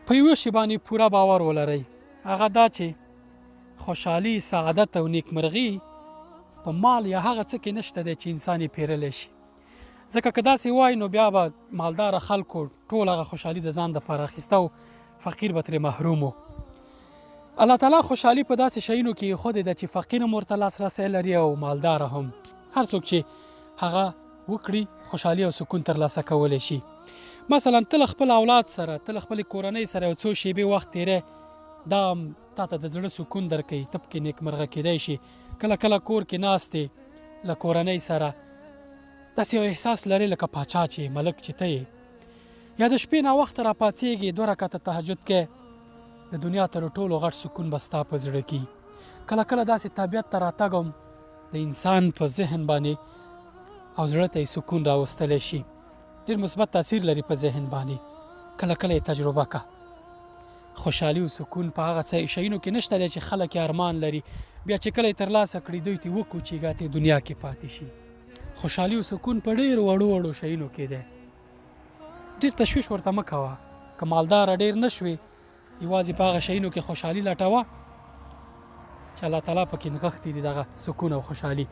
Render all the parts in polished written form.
په یوه شي باندې پوره باور ولرئ، هغه دا چې خوشحالي، سعادت او نیکمرغي په مال یا هغه څه کې نشته دی چې انسان یې پیرلی شي. ځکه که داسې وای نو بیا به مالداره خلکو ټول هغه خوشحالي د ځان دپاره اخیسته او فقیر به ترې محروم و. الله تعالی خوشحالي په داسې شیانو کې ایښودې ده چې فقیر هم ورته لاسرسی لري او مالداره هم. هر څوک چې هغه وکړي خوشحالي او سکون ترلاسه کولی شي. مثلا ته له خپل اولاد سره، ته له خپلې کورنۍ سره یو څو شیبې وخت تیری، دا تا ته د زړه سکون درکوي، ته پکې نیکمرغه کیدی شي. کله کله کور کې ناست یې له کورنۍ سره، داسې یو احساس لري لکه پاچا چې ملک چې ته یې. یا د شپې ناوخته راپاڅېږي، 2 رکعته تهجد کې، د دنیا تر ټولو غټ سکون به ستا په زړه کې. کله کله داسې طبیعت ته راتګ هم د انسان په ذهن باندې او زړه ته یې سکون راوستلی شي، ډېر مثبت تاثیر لري په ذهن باندې. کله کله یې تجربه که. خوشحالي او سکون په هغه څه شیانو کې نشته دی چې خلک یې ارمان لري، بیا چې کله یې ترلاسه کړي دوی ته وکوچېږي، ته دنیا کې پاتې شي. خوشحالي او سکون په ډېر وړو وړو شیانو کې دی. ډېر تشویش ورته مه کوه. که مالداره ډېر نه شوې، یوازې په هغه شیانو کې خوشحالي لټوه چې الله تعالی پکې نغښتي دي دغه سکون او خوشحالي،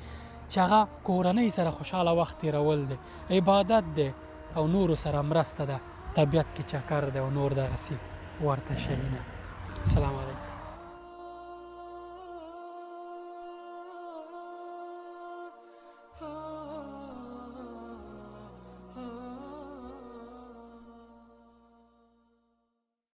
چې هغه کورنۍ سره خوشحاله وخت تېرول دی، عبادت دی او نورو سره مرسته ده، طبیعت کې چکر دی او نور دغسې ورته شیونه. سلام علیکم.